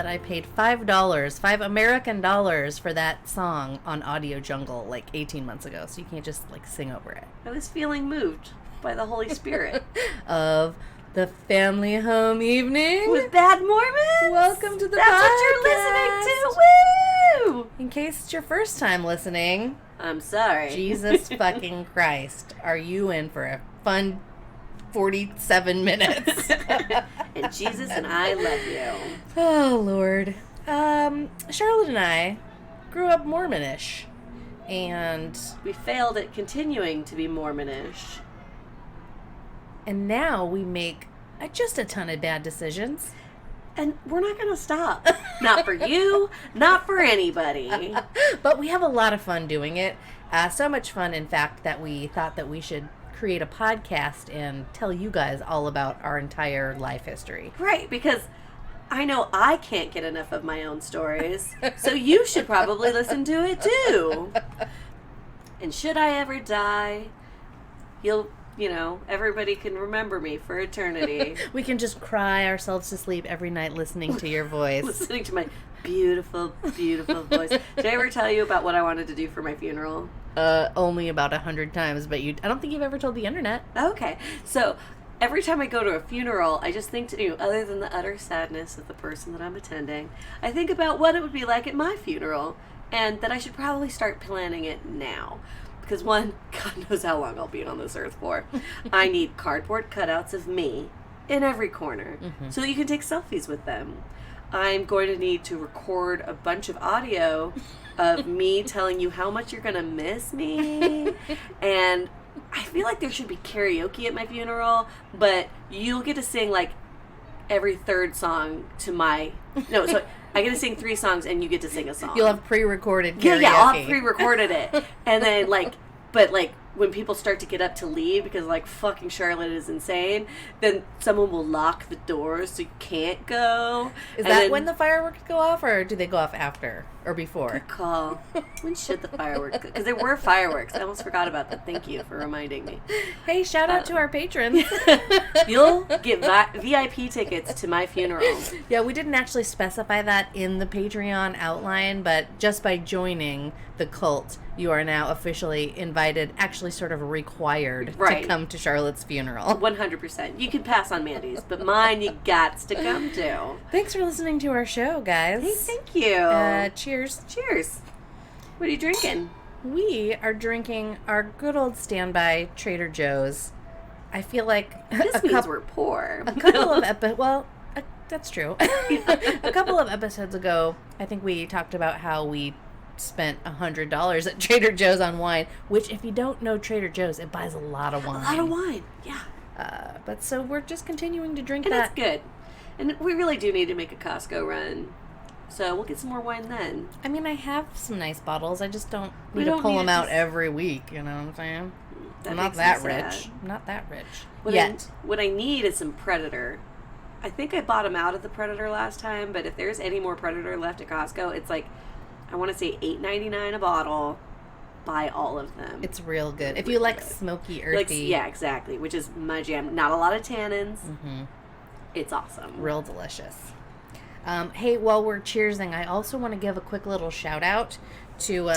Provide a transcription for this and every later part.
that I paid $5, $5 for that song on Audio Jungle like 18 months ago. So you can't just like sing over it. I was feeling moved by the Holy Spirit. Of the family home evening. With Bad Mormons? Welcome to the That's podcast. what you're listening to. Woo! In case it's your first time listening, I'm sorry. Jesus fucking Christ. Are you in for a fun 47 minutes? And Jesus and I love you. Oh, Lord. Charlotte and I grew up Mormonish. And we failed at continuing to be Mormonish. And now we make just a ton of bad decisions. And we're not going to stop. Not for you, not for anybody. But we have a lot of fun doing it. So much fun, in fact, that we thought that we should create a podcast and tell you guys all about our entire life history. Right, because I know I can't get enough of my own stories. So you should probably listen to it too. And should I ever die, everybody can remember me for eternity. We can just cry ourselves to sleep every night listening to your voice. Listening to my beautiful, beautiful voice. Did I ever tell you about what I wanted to do for my funeral? Only about 100 times, but I don't think you've ever told the internet. Okay. So, every time I go to a funeral, I just think other than the utter sadness of the person that I'm attending, I think about what it would be like at my funeral, and that I should probably start planning it now. Because one, God knows how long I'll be on this earth for. I need cardboard cutouts of me in every corner so that you can take selfies with them. I'm going to need to record a bunch of audio of me telling you how much you're going to miss me. And I feel like there should be karaoke at my funeral, but you'll get to sing like every third song to my... No, so I get to sing 3 songs and you get to sing a song. You'll have pre-recorded karaoke. Yeah, I'll have pre-recorded it. And then but when people start to get up to leave because fucking Charlotte is insane, then someone will lock the doors so you can't go. Is that when the fireworks go off, or do they go off after or before? Good call. When should the fireworks go? Because there were fireworks. I almost forgot about that. Thank you for reminding me. Hey, shout out to our patrons. You'll get VIP tickets to my funeral. Yeah, we didn't actually specify that in the Patreon outline, but just by joining the cult, you are now officially invited, actually sort of required, to come to Charlotte's funeral. 100%. You can pass on Mandy's, but mine you gots to come to. Thanks for listening to our show, guys. Hey, thank you. Cheers. Cheers. What are you drinking? We are drinking our good old standby Trader Joe's. I feel like this means we're poor. A couple of that's true. A couple of episodes ago, I think we talked about how we spent $100 at Trader Joe's on wine, which if you don't know Trader Joe's, it buys a lot of wine. A lot of wine, yeah. But so we're just continuing to drink and that. And it's good. And we really do need to make a Costco run. So we'll get some more wine then. I mean, I have some nice bottles. I just don't need to pull them out every week, you know what I'm saying? I'm not that rich. I'm not that rich. Yet. What I need is some Predator. I think I bought them out of the Predator last time, but if there's any more Predator left at Costco, it's I want to say $8.99 a bottle. Buy all of them. It's real good. If you like smoky, earthy. Yeah, exactly. Which is my jam. Not a lot of tannins. Mm-hmm. It's awesome. Real delicious. Hey, while we're cheersing, I also want to give a quick little shout out to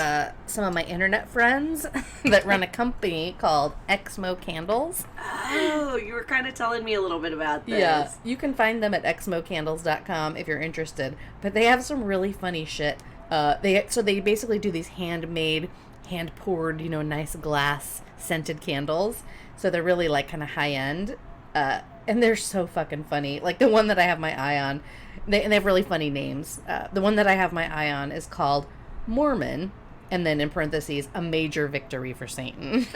some of my internet friends that run a company called Exmo Candles. Oh, you were kind of telling me a little bit about this. Yeah, you can find them at exmocandles.com if you're interested. But they have some really funny shit. They basically do these handmade, hand-poured, nice glass scented candles. So they're really kind of high-end. And they're so fucking funny. The one that I have my eye on, they have really funny names. The one that I have my eye on is called Mormon, and then in parentheses, a major victory for Satan.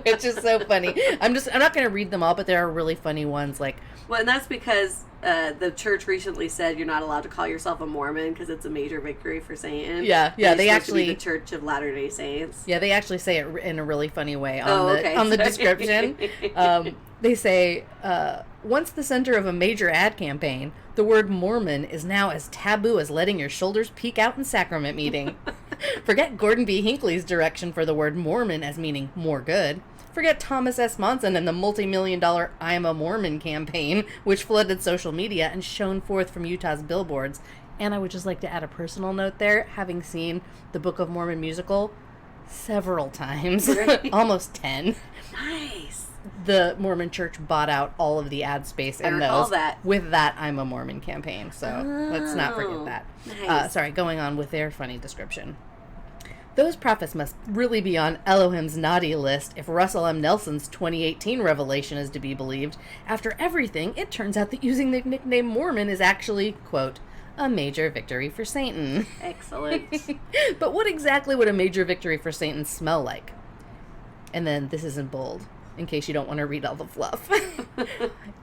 Which is so funny. I'm not going to read them all, but there are really funny ones. Well, and that's because the church recently said you're not allowed to call yourself a Mormon because it's a major victory for Satan. Yeah. They actually the Church of Latter-day Saints. Yeah, they actually say it in a really funny way on the description. They say, once the center of a major ad campaign, the word Mormon is now as taboo as letting your shoulders peek out in sacrament meeting. Forget Gordon B. Hinckley's direction for the word Mormon as meaning more good. Forget Thomas S. Monson and the multi-million-dollar I'm a Mormon campaign, which flooded social media and shone forth from Utah's billboards. And I would just like to add a personal note there, having seen the Book of Mormon musical several times, almost 10. Nice. The Mormon Church bought out all of the ad space in those that. with that I'm a Mormon campaign. So let's not forget that. Nice. Sorry, going on with their funny description. Those prophets must really be on Elohim's naughty list if Russell M. Nelson's 2018 revelation is to be believed. After everything, it turns out that using the nickname Mormon is actually, quote, a major victory for Satan. Excellent. But what exactly would a major victory for Satan smell like? And then this is in bold, in case you don't want to read all the fluff.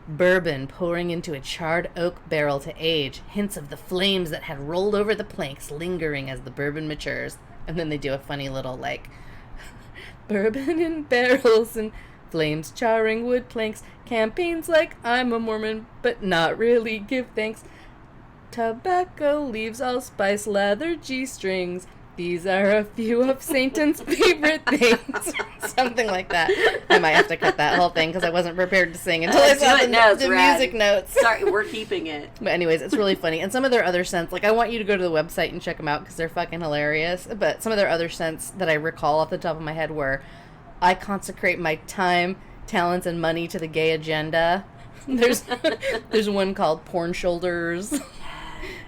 Bourbon pouring into a charred oak barrel to age, hints of the flames that had rolled over the planks lingering as the bourbon matures. And then they do a funny little, like, bourbon in barrels and flames charring wood planks, campaigns like I'm a Mormon, but not really, give thanks. Tobacco leaves, allspice, leather, G-strings. These are a few of Satan's favorite things. Something like that. I might have to cut that whole thing because I wasn't prepared to sing until I saw the music notes. Sorry, we're keeping it. But anyways, it's really funny. And some of their other scents, like I want you to go to the website and check them out because they're fucking hilarious. But some of their other scents that I recall off the top of my head were, I consecrate my time, talents, and money to the gay agenda. There's one called Porn Shoulders.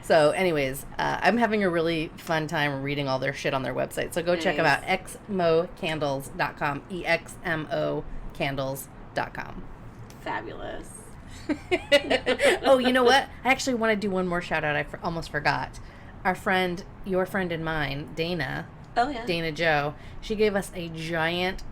So anyways, I'm having a really fun time reading all their shit on their website. So go check them out, exmocandles.com, exmocandles.com. Fabulous. Oh, you know what? I actually want to do one more shout out. I almost forgot. Our friend, your friend and mine, Dana. Oh, yeah. Dana Joe. She gave us a giant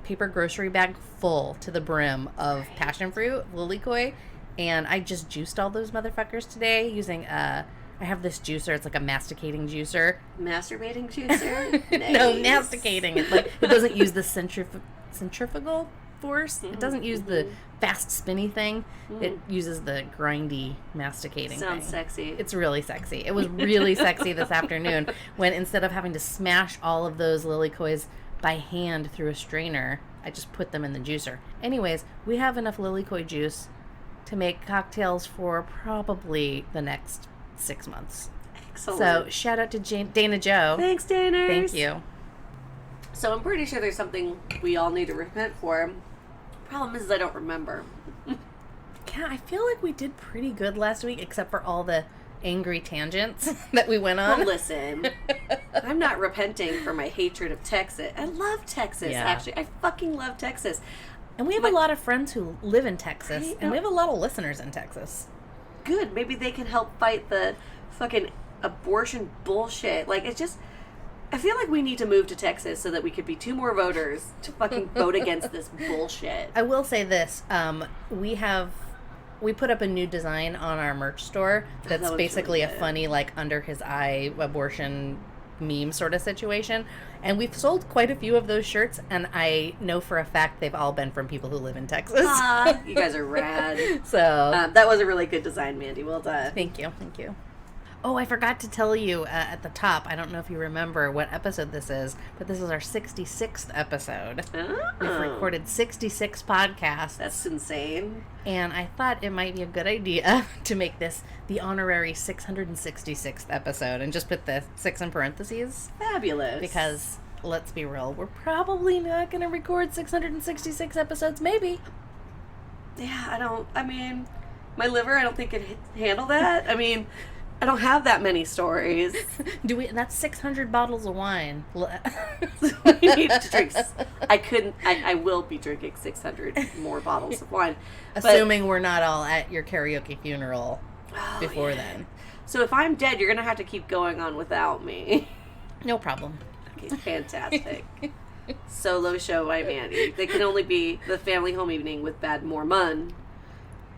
paper grocery bag full to the brim of passion fruit, lilikoi. And I just juiced all those motherfuckers today using, I have this juicer. It's like a masticating juicer. Masturbating juicer? Nice. No, masticating. It doesn't use the centrifugal force. It doesn't use the fast spinny thing. It uses the grindy masticating Sounds thing. sexy. It's really sexy. It was really sexy this afternoon when instead of having to smash all of those lilikoi by hand through a strainer, I just put them in the juicer. Anyways, we have enough lilikoi juice to make cocktails for probably the next 6 months. Excellent. So shout out to Dana Joe. Thanks, Daners. Thank you. So I'm pretty sure there's something we all need to repent for. Problem is I don't remember. Yeah, I feel like we did pretty good last week, except for all the angry tangents that we went on. Well, listen, I'm not repenting for my hatred of Texas. I love Texas, actually. I fucking love Texas. And we have a lot of friends who live in Texas, and we have a lot of listeners in Texas. Good. Maybe they can help fight the fucking abortion bullshit. Like, it's just, I feel like we need to move to Texas so that we could be 2 more voters to fucking vote against this bullshit. I will say this. We put up a new design on our merch store that's basically a funny, like, under his eye abortion meme sort of situation. And we've sold quite a few of those shirts, and I know for a fact they've all been from people who live in Texas. You guys are rad. So that was a really good design, Mandy. Well done. Thank you. Oh, I forgot to tell you at the top, I don't know if you remember what episode this is, but this is our 66th episode. Oh. We've recorded 66 podcasts. That's insane. And I thought it might be a good idea to make this the honorary 666th episode and just put the 6 in parentheses. Fabulous. Because, let's be real, we're probably not going to record 666 episodes, maybe. Yeah, my liver, I don't think could handle that. I mean, I don't have that many stories. That's 600 bottles of wine. We need to drink. I will be drinking 600 more bottles of wine. Assuming we're not all at your karaoke funeral before then. So if I'm dead, you're going to have to keep going on without me. No problem. Okay, fantastic. Solo show by Mandy. They can only be the family home evening with Bad Mormon.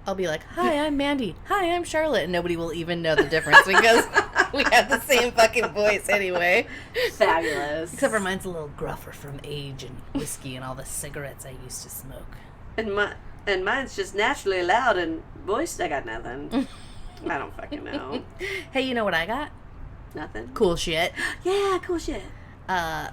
I'll be like, hi, I'm Mandy. Hi, I'm Charlotte. And nobody will even know the difference because we have the same fucking voice anyway. Fabulous. Except for mine's a little gruffer from age and whiskey and all the cigarettes I used to smoke. And mine's just naturally loud and voiced. I got nothing. I don't fucking know. Hey, you know what I got? Nothing. Cool shit. Yeah, cool shit. I'm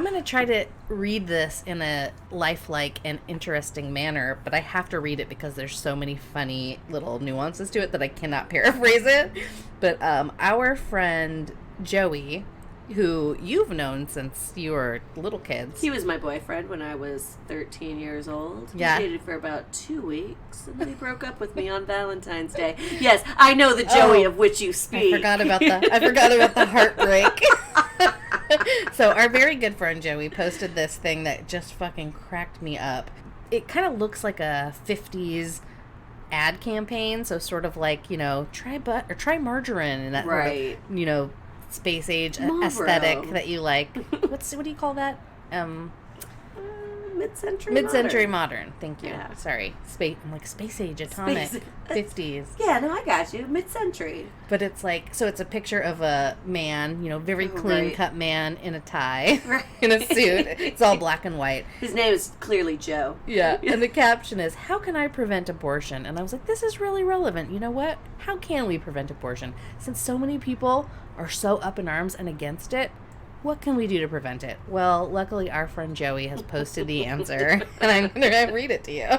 going to try to read this in a lifelike and interesting manner, but I have to read it because there's so many funny little nuances to it that I cannot paraphrase it. But our friend Joey, who you've known since you were little kids. He was my boyfriend when I was 13 years old. Yeah. We dated for about 2 weeks, and then he broke up with me on Valentine's Day. Yes, I know the Joey of which you speak. I forgot about the heartbreak. So our very good friend Joey posted this thing that just fucking cracked me up. It kind of looks like a 50s ad campaign, so sort of like, try margarine and that right. sort of, space age Marlboro. Aesthetic that you like. What do you call that? Mid-century modern. Thank you. Yeah. Sorry. I'm like space age atomic. 50s. Yeah, no, I got you. Mid-century. But it's like, so it's a picture of a man, very clean-cut man in a tie, right. in a suit. It's all black and white. His name is clearly Joe. Yeah. And the caption is, "How can I prevent abortion?" And I was like, this is really relevant. You know what? How can we prevent abortion? Since so many people are so up in arms and against it, what can we do to prevent it? Well, luckily our friend Joey has posted the answer, and I'm going to read it to you.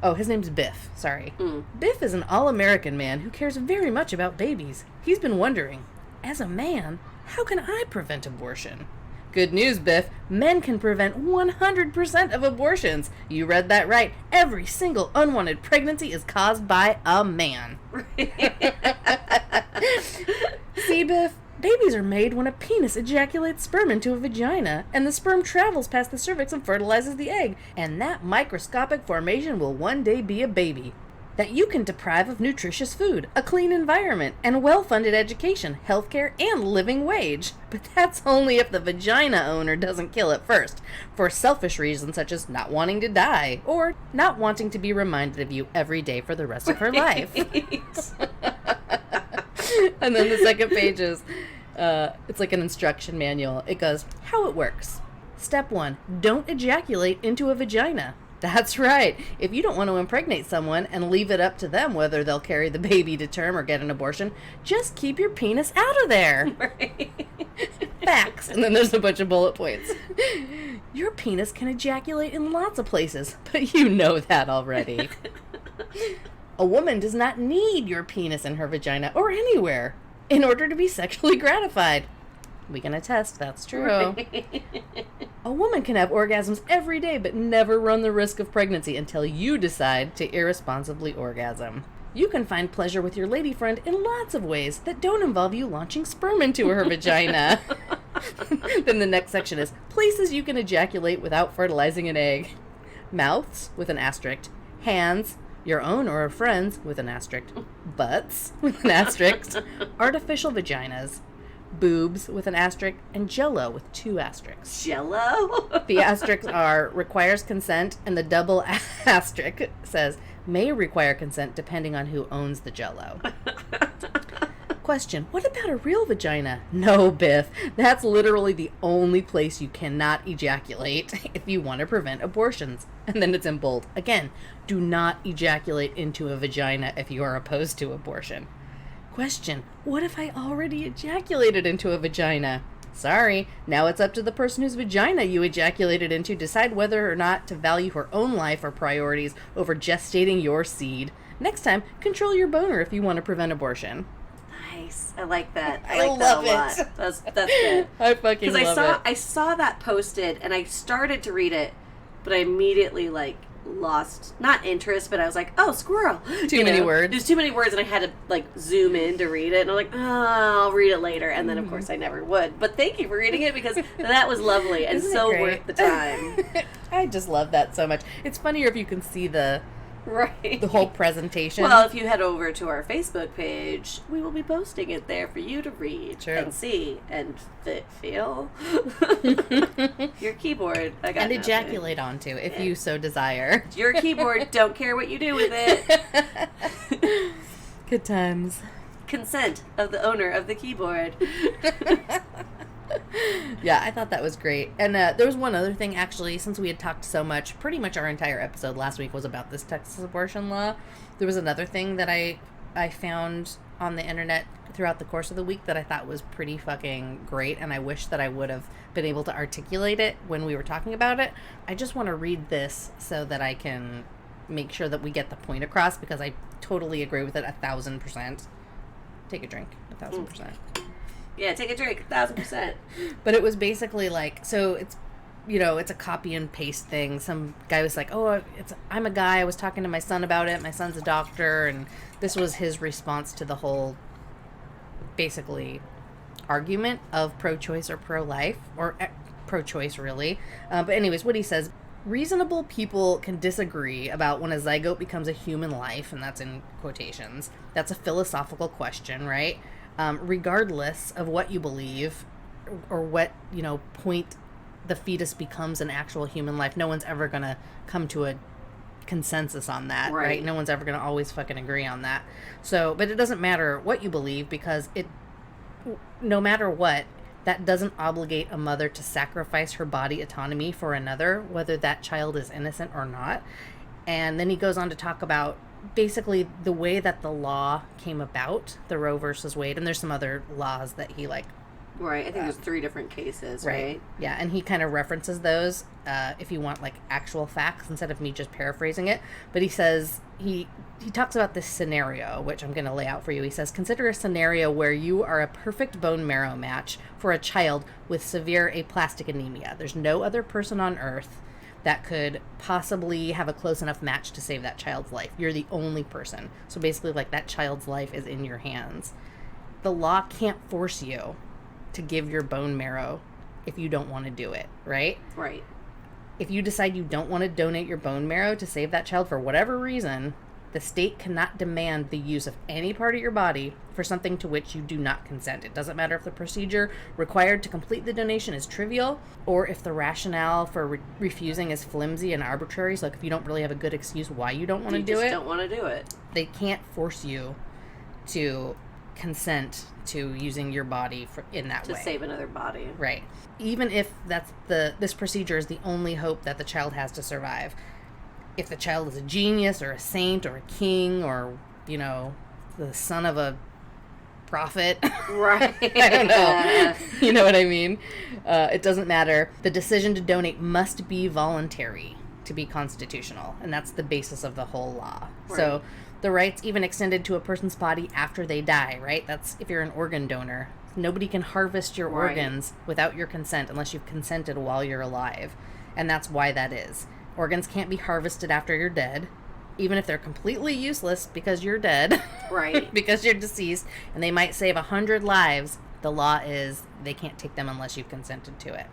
Oh, his name's Biff. Sorry. Biff is an all-American man who cares very much about babies. He's been wondering, as a man, how can I prevent abortion? Good news, Biff. Men can prevent 100% of abortions. You read that right. Every single unwanted pregnancy is caused by a man. See, Biff? Babies are made when a penis ejaculates sperm into a vagina, and the sperm travels past the cervix and fertilizes the egg, and that microscopic formation will one day be a baby. That you can deprive of nutritious food, a clean environment, and well-funded education, healthcare, and living wage. But that's only if the vagina owner doesn't kill it first, for selfish reasons such as not wanting to die, or not wanting to be reminded of you every day for the rest of her life. And then the second page is, it's like an instruction manual. It goes, how it works. Step 1, don't ejaculate into a vagina. That's right. If you don't want to impregnate someone and leave it up to them whether they'll carry the baby to term or get an abortion, just keep your penis out of there. Right. Facts. And then there's a bunch of bullet points. Your penis can ejaculate in lots of places, but you know that already. A woman does not need your penis in her vagina or anywhere in order to be sexually gratified. We can attest that's true. A woman can have orgasms every day but never run the risk of pregnancy until you decide to irresponsibly orgasm. You can find pleasure with your lady friend in lots of ways that don't involve you launching sperm into her vagina. Then the next section is places you can ejaculate without fertilizing an egg. Mouths, with an asterisk. Hands, your own or a friend's, with an asterisk. Butts, with an asterisk. Artificial vaginas. Boobs, with an asterisk. And jello, with 2 asterisks. Jello? The asterisks are requires consent, and the double asterisk says may require consent depending on who owns the jello. Question, what about a real vagina? No, Biff. That's literally the only place you cannot ejaculate if you want to prevent abortions. And then it's in bold. Again, do not ejaculate into a vagina if you are opposed to abortion. Question, what if I already ejaculated into a vagina? Sorry, now it's up to the person whose vagina you ejaculated into to decide whether or not to value her own life or priorities over gestating your seed. Next time, control your boner if you want to prevent abortion. Nice. I like that. I like love that a lot. it. That's good. I fucking love it. I saw that posted and I started to read it, but I immediately lost not interest, but I was like, oh, squirrel. Too many words. There's too many words, and I had to zoom in to read it, and I'm like, oh, I'll read it later, and then of course I never would. But thank you for reading it because that was lovely and Isn't so it great? worth the time. I just love that so much. It's funnier if you can see the whole presentation. Well, if you head over to our Facebook page, we will be posting it there for you to read and see and feel your keyboard. I got and nothing. Ejaculate onto if you so desire. Your keyboard. Don't care what you do with it. Good times. Consent of the owner of the keyboard. Yeah, I thought that was great. And there was one other thing, actually, since we had talked so much, pretty much our entire episode last week was about this Texas abortion law. There was another thing that I found on the internet throughout the course of the week that I thought was pretty fucking great, and I wish that I would have been able to articulate it when we were talking about it. I just want to read this so that I can make sure that we get the point across, because I totally agree with it 1,000%. Take a drink, 1,000%. Yeah, take a drink, 1,000%. But it was basically like, so it's, you know, it's a copy and paste thing. Some guy was like, oh, I'm a guy, I was talking to my son about it, my son's a doctor, and this was his response to the whole, basically, argument of pro-choice or pro-life, or pro-choice, really. But anyways, what he says, reasonable people can disagree about when a zygote becomes a human life, and that's in quotations. That's a philosophical question, right? Regardless of what you believe or what, you know, point the fetus becomes an actual human life, no one's ever going to come to a consensus on that, right? No one's ever going to always fucking agree on that. So, but it doesn't matter what you believe, because no matter what, that doesn't obligate a mother to sacrifice her body autonomy for another, whether that child is innocent or not. And then he goes on to talk about basically the way that the law came about, the Roe versus Wade, and there's some other laws that he Right, I think there's 3 different cases, right? Yeah, and he kind of references those if you want, like, actual facts instead of me just paraphrasing it. But he says, he talks about this scenario, which I'm going to lay out for you. He says, consider a scenario where you are a perfect bone marrow match for a child with severe aplastic anemia. There's no other person on earth that could possibly have a close enough match to save that child's life. You're the only person. So basically, like, that child's life is in your hands. The law can't force you to give your bone marrow if you don't want to do it, right? Right. If you decide you don't want to donate your bone marrow to save that child for whatever reason, the state cannot demand the use of any part of your body for something to which you do not consent. It doesn't matter if the procedure required to complete the donation is trivial, or if the rationale for refusing is flimsy and arbitrary. So, like, if you don't really have a good excuse why you don't want to do it, you just don't want to do it. They can't force you to consent to using your body in that way to save another body, right? Even if this procedure is the only hope that the child has to survive. If the child is a genius or a saint or a king or, you know, the son of a prophet, right? I don't know. You know what I mean? It doesn't matter. The decision to donate must be voluntary to be constitutional, and that's the basis of the whole law. Right. So the rights even extended to a person's body after they die, right? That's if you're an organ donor. Nobody can harvest your organs without your consent unless you've consented while you're alive. And that's why that is. Organs can't be harvested after you're dead, even if they're completely useless because you're dead. Right. Because you're deceased, and they might save 100 lives. The law is they can't take them unless you've consented to it.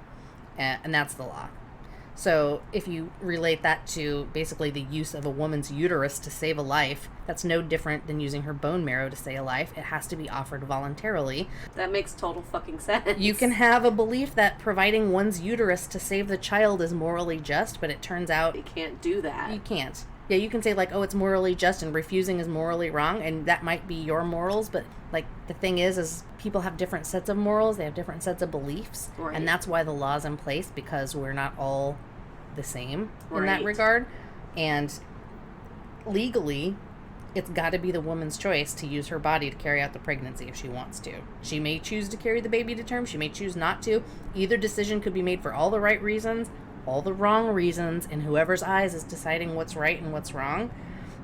And that's the law. So if you relate that to basically the use of a woman's uterus to save a life, that's no different than using her bone marrow to save a life. It has to be offered voluntarily. That makes total fucking sense. You can have a belief that providing one's uterus to save the child is morally just, but it turns out... You can't do that. You can't. Yeah, you can say, like, oh, it's morally just and refusing is morally wrong, and that might be your morals, but, like, the thing is people have different sets of morals, they have different sets of beliefs, and that's why the law's in place, because we're not all the same in that regard. And legally, it's got to be the woman's choice to use her body to carry out the pregnancy if she wants to. She may choose to carry the baby to term, she may choose not to. Either decision could be made for all the right reasons, all the wrong reasons, and whoever's eyes is deciding what's right and what's wrong,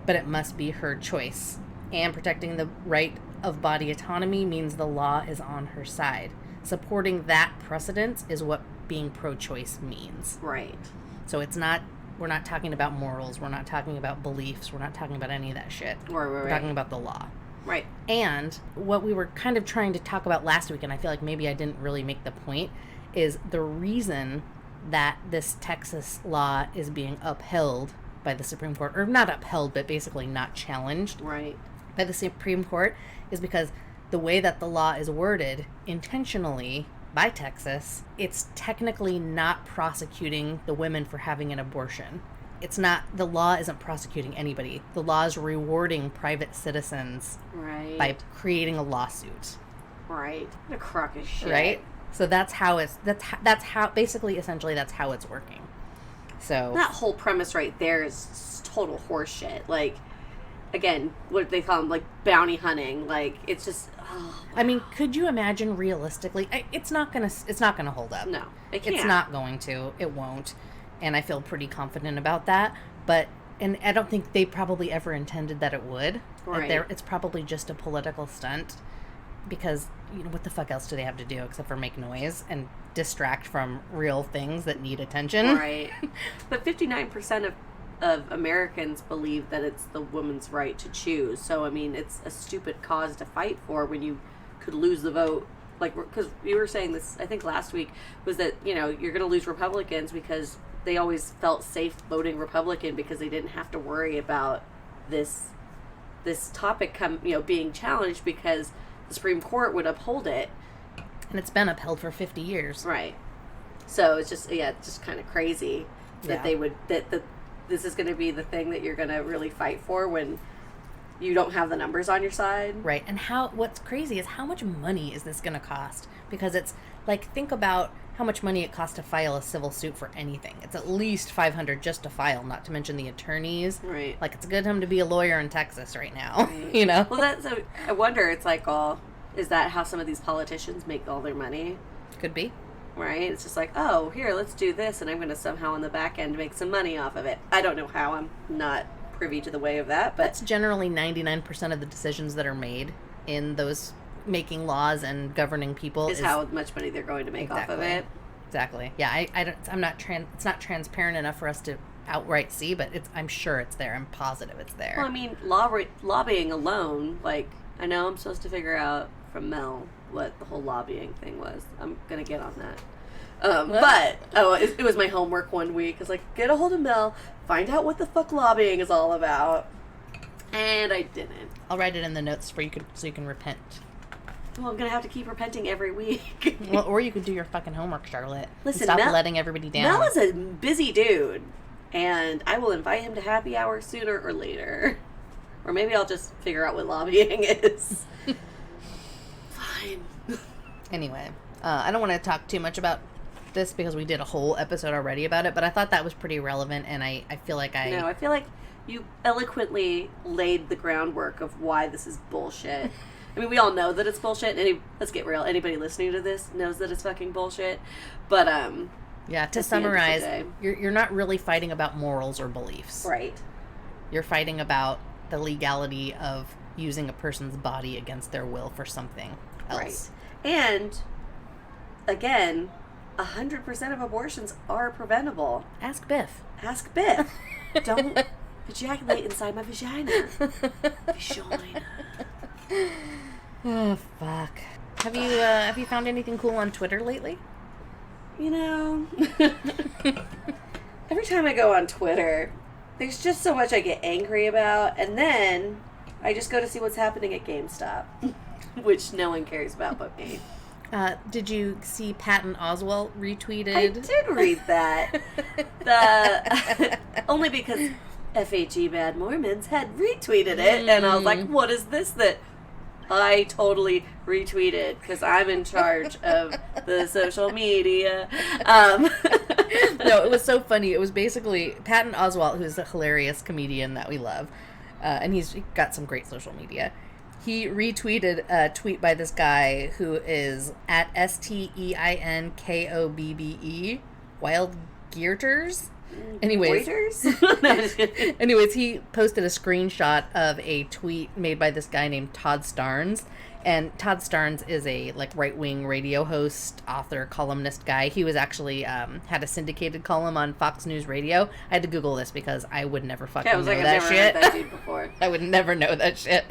but it must be her choice. And protecting the right of body autonomy means the law is on her side. Supporting that precedent is what being pro-choice means. Right. So it's not, we're not talking about morals, we're not talking about beliefs, we're not talking about any of that shit. We're talking about the law. Right. And what we were kind of trying to talk about last week, and I feel like maybe I didn't really make the point, is the reason that this Texas law is being upheld by the Supreme Court, or not upheld, but basically not challenged by the Supreme Court, is because the way that the law is worded intentionally by Texas, it's technically not prosecuting the women for having an abortion. It's not, the law isn't prosecuting anybody. The law is rewarding private citizens by creating a lawsuit. Right. What a crock of shit. Right? So that's how that's how basically essentially that's how it's working. So that whole premise right there is total horseshit. Like, again, what they call them, like bounty hunting. Like, it's just. Oh, I mean, could you imagine realistically? It's not gonna hold up. no, it can't. It's not going to. It won't. And I feel pretty confident about that. And I don't think they probably ever intended that it would. Right. It's probably just a political stunt. Because, what the fuck else do they have to do except for make noise and distract from real things that need attention? Right. But 59% of Americans believe that it's the woman's right to choose. So, I mean, it's a stupid cause to fight for when you could lose the vote. Like, because you were saying this, I think last week, was that, you're going to lose Republicans because they always felt safe voting Republican because they didn't have to worry about this topic being challenged because the Supreme Court would uphold it. And it's been upheld for 50 years. Right. So it's just kind of crazy that they would, that this is going to be the thing that you're going to really fight for when you don't have the numbers on your side. Right. And what's crazy is how much money is this going to cost? Because it's like, think about how much money it costs to file a civil suit for anything. It's at least $500 just to file, not to mention the attorneys. Right. Like, it's a good time to be a lawyer in Texas right now, Well, I wonder, it's like, is that how some of these politicians make all their money? Could be. Right? It's just like, oh, here, let's do this, and I'm going to somehow on the back end make some money off of it. I don't know how. I'm not privy to the way of that, but that's generally 99% of the decisions that are made in those making laws and governing people is how much money they're going to make off of it. Exactly. Yeah, it's not transparent enough for us to outright see, but I'm sure it's there. I'm positive it's there. Well, I mean, lobbying alone, like, I know I'm supposed to figure out from Mel what the whole lobbying thing was. I'm going to get on that. It was my homework one week. I was like, get a hold of Mel, find out what the fuck lobbying is all about. And I didn't. I'll write it in the notes so you can repent. Well, I'm going to have to keep repenting every week. Well, or you could do your fucking homework, Charlotte. Listen, stop letting everybody down. Mel is a busy dude, and I will invite him to happy hour sooner or later. Or maybe I'll just figure out what lobbying is. Fine. Anyway, I don't want to talk too much about this because we did a whole episode already about it, but I thought that was pretty relevant, and I feel like No, I feel like you eloquently laid the groundwork of why this is bullshit. I mean, we all know that it's bullshit. Let's get real. Anybody listening to this knows that it's fucking bullshit. But, yeah, to summarize, you're not really fighting about morals or beliefs. Right. You're fighting about the legality of using a person's body against their will for something else. Right. And, again, 100% of abortions are preventable. Ask Biff. Ask Biff. Don't ejaculate inside my vagina. Vagina. Oh, fuck. Have you found anything cool on Twitter lately? Every time I go on Twitter, there's just so much I get angry about, and then I just go to see what's happening at GameStop, which no one cares about but me. Did you see Patton Oswalt retweeted? I did read that. Only because FHE Bad Mormons had retweeted it, and I was like, what is this that I totally retweeted because I'm in charge of the social media. No, it was so funny. It was basically Patton Oswalt, who's a hilarious comedian that we love, and he's got some great social media. He retweeted a tweet by this guy who is at STEINKOBBE, Wild Geerters. Anyways, he posted a screenshot of a tweet made by this guy named Todd Starnes, and Todd Starnes is a right-wing radio host, author, columnist guy. He was actually had a syndicated column on Fox News Radio. I had to Google this because I would never fucking know that shit. Heard that dude before. I would never know that shit.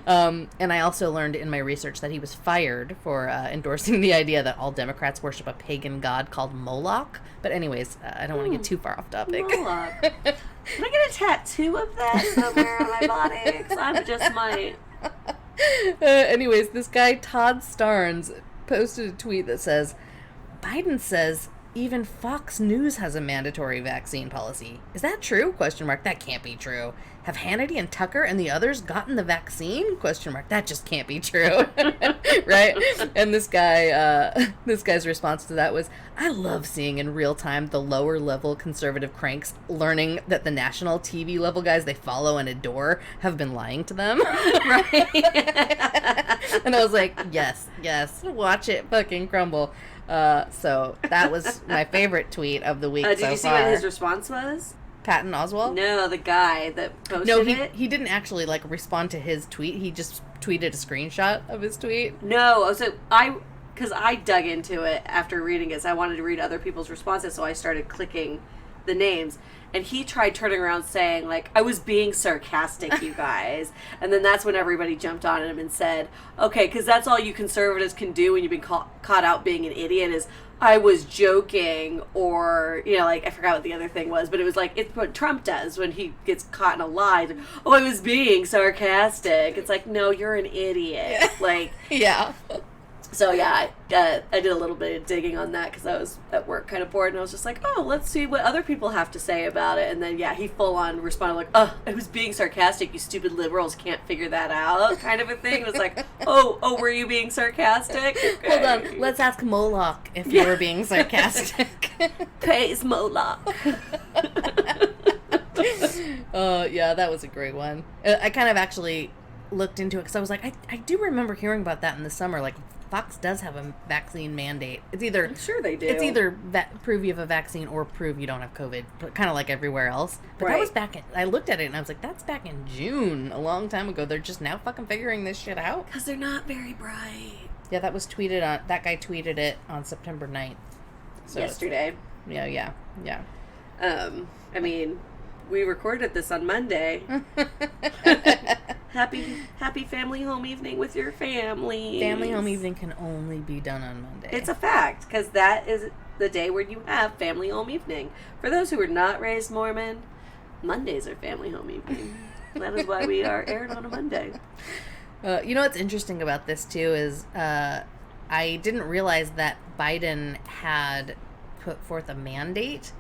And I also learned in my research that he was fired for endorsing the idea that all Democrats worship a pagan god called Moloch. But anyways, I don't want to get too far off topic. Moloch. Can I get a tattoo of that somewhere on my body? Because I just might. Anyways, this guy Todd Starnes posted a tweet that says, Biden says even Fox News has a mandatory vaccine policy. Is that true? Question mark. That can't be true. Have Hannity and Tucker and the others gotten the vaccine? Question mark. That just can't be true. Right? And this guy's response to that was, I love seeing in real time the lower level conservative cranks learning that the national TV level guys they follow and adore have been lying to them. Right. And I was like, yes, watch it fucking crumble. So that was my favorite tweet of the week so far. Did you see what his response was? Patton Oswalt? No, the guy that posted it. He didn't actually like respond to his tweet. He just tweeted a screenshot of his tweet. No, so because I dug into it after reading it, so I wanted to read other people's responses, so I started clicking the names. And he tried turning around saying, like, I was being sarcastic, you guys. And then that's when everybody jumped on him and said, okay, because that's all you conservatives can do when you've been caught out being an idiot is, I was joking, or, you know, like, I forgot what the other thing was, but it was like, it's what Trump does when he gets caught in a lie. Like, oh, I was being sarcastic. It's like, no, you're an idiot. Like, yeah. So, yeah, I did a little bit of digging on that because I was at work kind of bored, and I was just like, oh, let's see what other people have to say about it. And then, yeah, he full-on responded like, oh, I was being sarcastic. You stupid liberals can't figure that out, kind of a thing. It was like, oh, were you being sarcastic? Okay. Hold on, let's ask Moloch if you were being sarcastic. Pays Moloch. Yeah, that was a great one. I kind of actually looked into it because I was like, I do remember hearing about that in the summer, like, Fox does have a vaccine mandate. It's either I'm sure they do. It's either prove you have a vaccine or prove you don't have COVID, kind of like everywhere else. But right. That was back I looked at it and I was like, that's back in June, a long time ago. They're just now fucking figuring this shit out. Because they're not very bright. Yeah, that guy tweeted it on September 9th. So yesterday. Yeah. I mean, we recorded this on Monday. Happy family home evening with your family. Family home evening can only be done on Monday. It's a fact, because that is the day where you have family home evening. For those who are not raised Mormon, Mondays are family home evening. That is why we are aired on a Monday. You know what's interesting about this, too, is I didn't realize that Biden had put forth a mandate.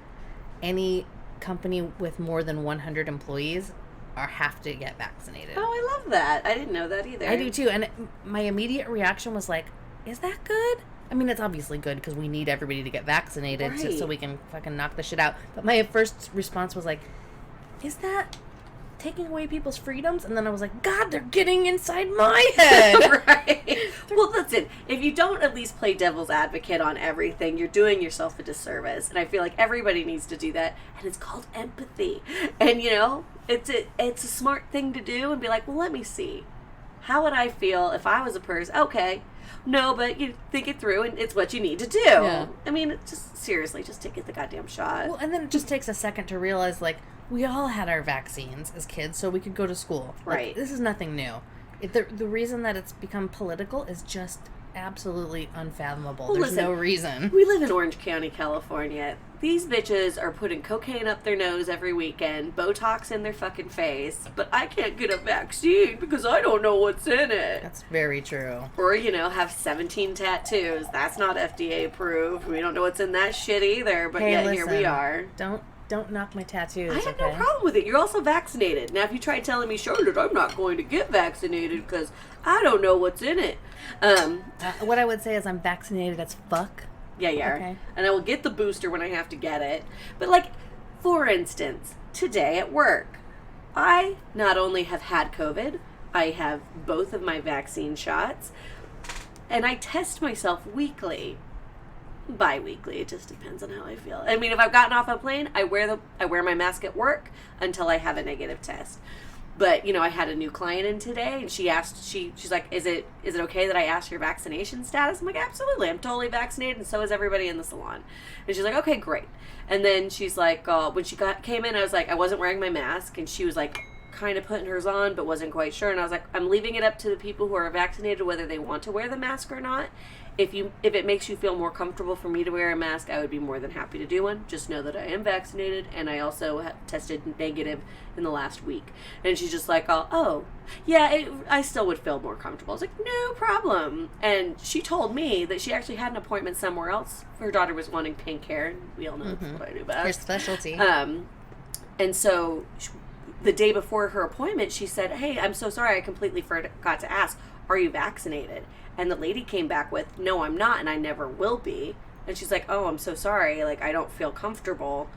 Any company with more than 100 employees have to get vaccinated. Oh, I love that. I didn't know that either. I do too. And my immediate reaction was like, is that good? I mean, it's obviously good because we need everybody to get vaccinated right. so we can fucking knock the shit out. But my first response was like, is that taking away people's freedoms? And then I was like, God, they're getting inside my head. Right. Well, that's it. If you don't at least play devil's advocate on everything, you're doing yourself a disservice. And I feel like everybody needs to do that. And it's called empathy. And, you know, it's a smart thing to do and be like, well, let me see. How would I feel if I was a person? Okay. No, but you think it through, and it's what you need to do. Yeah. I mean, just seriously, just take the goddamn shot. Well, and then it just takes a second to realize, like, we all had our vaccines as kids so we could go to school. Right. Like, this is nothing new. The reason that it's become political is just absolutely unfathomable. Well, There's listen, no reason. We live in Orange County, California. These bitches are putting cocaine up their nose every weekend, Botox in their fucking face, but I can't get a vaccine because I don't know what's in it. That's very true. Or, you know, have 17 tattoos. That's not FDA approved. We don't know what's in that shit either, but hey, yet listen, here we are. Don't knock my tattoos, I have okay? no problem with it. You're also vaccinated. Now, if you try telling me, Charlotte, I'm not going to get vaccinated because I don't know what's in it. What I would say is I'm vaccinated as fuck. Yeah, you are. Okay. And I will get the booster when I have to get it. But, like, for instance, today at work, I not only have had COVID, I have both of my vaccine shots, and I test myself weekly. Bi-weekly, it just depends on how I feel. I mean, if I've gotten off a plane, I wear my mask at work until I have a negative test. But, you know, I had a new client in today, and she's like, is it okay that I ask your vaccination status? I'm like, absolutely, I'm totally vaccinated, and so is everybody in the salon. And she's like, okay, great. And then she's like, when she came in, I was like, I wasn't wearing my mask, and she was like, kind of putting hers on, but wasn't quite sure. And I was like, I'm leaving it up to the people who are vaccinated whether they want to wear the mask or not. if it makes you feel more comfortable for me to wear a mask, I would be more than happy to do one. Just know that I am vaccinated, and I also have tested negative in the last week. And she's just like, oh, yeah, I still would feel more comfortable. I was like, no problem. And she told me that she actually had an appointment somewhere else. Her daughter was wanting pink hair, and we all know that's what I do best. Your specialty. And so the day before her appointment, she said, hey, I'm so sorry, I completely forgot to ask, are you vaccinated? And the lady came back with, no, I'm not, and I never will be. And she's like, oh, I'm so sorry. Like, I don't feel comfortable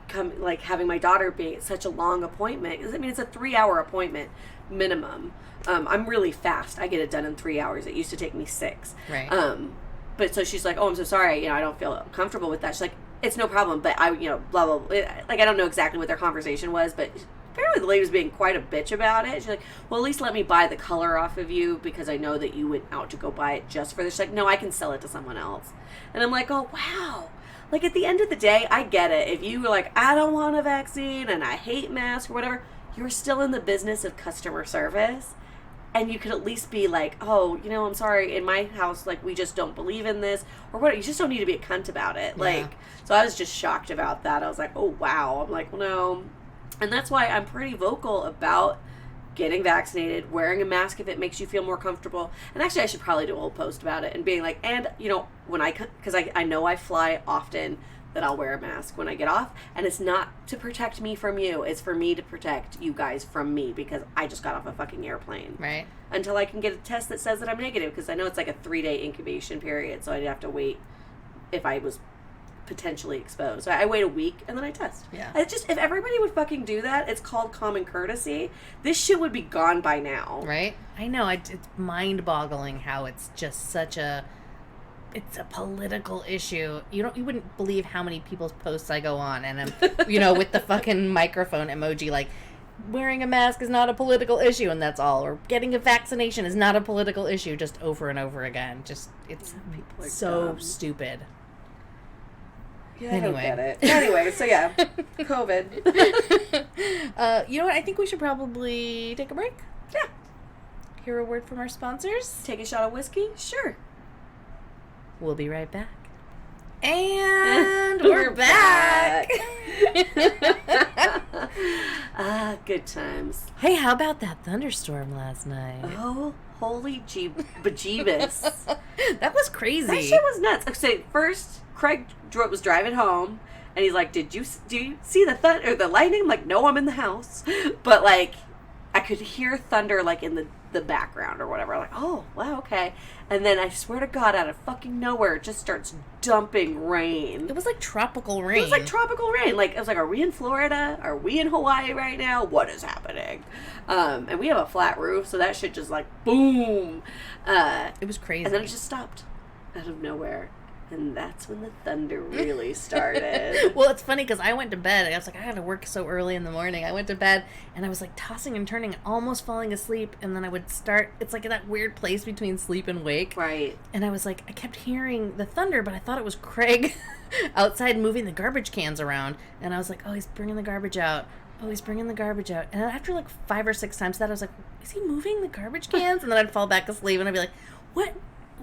having my daughter be at such a long appointment. I mean, it's a 3-hour appointment minimum. I'm really fast. I get it done in 3 hours. It used to take me 6. Right. But so she's like, oh, I'm so sorry. I don't feel comfortable with that. She's like, it's no problem, but blah, blah, blah. Like, I don't know exactly what their conversation was, but apparently the lady was being quite a bitch about it. She's like, well, at least let me buy the color off of you because I know that you went out to go buy it just for this. She's like, no, I can sell it to someone else. And I'm like, oh, wow. Like, at the end of the day, I get it. If you were like, I don't want a vaccine and I hate masks or whatever, you're still in the business of customer service. And you could at least be like, oh, I'm sorry, in my house, like, we just don't believe in this or what. You just don't need to be a cunt about it. Yeah. Like, so I was just shocked about that. I was like, oh, wow. I'm like, well, no. And that's why I'm pretty vocal about getting vaccinated, wearing a mask if it makes you feel more comfortable. And actually, I should probably do a whole post about it and being like, and, when because I know I fly often, that I'll wear a mask when I get off. And it's not to protect me from you. It's for me to protect you guys from me because I just got off a fucking airplane. Right. Until I can get a test that says that I'm negative because I know it's like a 3-day incubation period. So I'd have to wait if I was potentially exposed. So I wait a week and then I test. Yeah. If everybody would fucking do that, it's called common courtesy. This shit would be gone by now. Right? I know. It's mind-boggling how it's just it's a political issue. You wouldn't believe how many people's posts I go on and I'm, with the fucking microphone emoji, like, wearing a mask is not a political issue and that's all. Or getting a vaccination is not a political issue, just over and over again. Just, it's so stupid. Yeah, anyway. I don't get it. Anyway, so yeah, COVID. You know what? I think we should probably take a break. Yeah. Hear a word from our sponsors. Take a shot of whiskey? Sure. We'll be right back. And we're back. Good times. Hey, how about that thunderstorm last night? Oh, holy bejeebus. That was crazy. That shit was nuts. So first, Craig was driving home, and he's like, do you see the thunder or the lightning? I'm like, no, I'm in the house. But, like, I could hear thunder, like, in the background or whatever. I'm like, oh, wow, okay. And then I swear to God, out of fucking nowhere, it just starts dumping rain. It was like tropical rain. It was like tropical rain. Like, I was like, are we in Florida? Are we in Hawaii right now? What is happening? And we have a flat roof, so that shit just, like, boom. It was crazy. And then it just stopped out of nowhere. And that's when the thunder really started. Well, it's funny because I went to bed. I was like, I had to work so early in the morning. I went to bed and I was like tossing and turning, almost falling asleep. And then I would start, it's like that weird place between sleep and wake. Right. And I was like, I kept hearing the thunder, but I thought it was Craig outside moving the garbage cans around. And I was like, oh, he's bringing the garbage out. Oh, he's bringing the garbage out. And after like 5 or 6 times that, I was like, is he moving the garbage cans? And then I'd fall back asleep and I'd be like, what?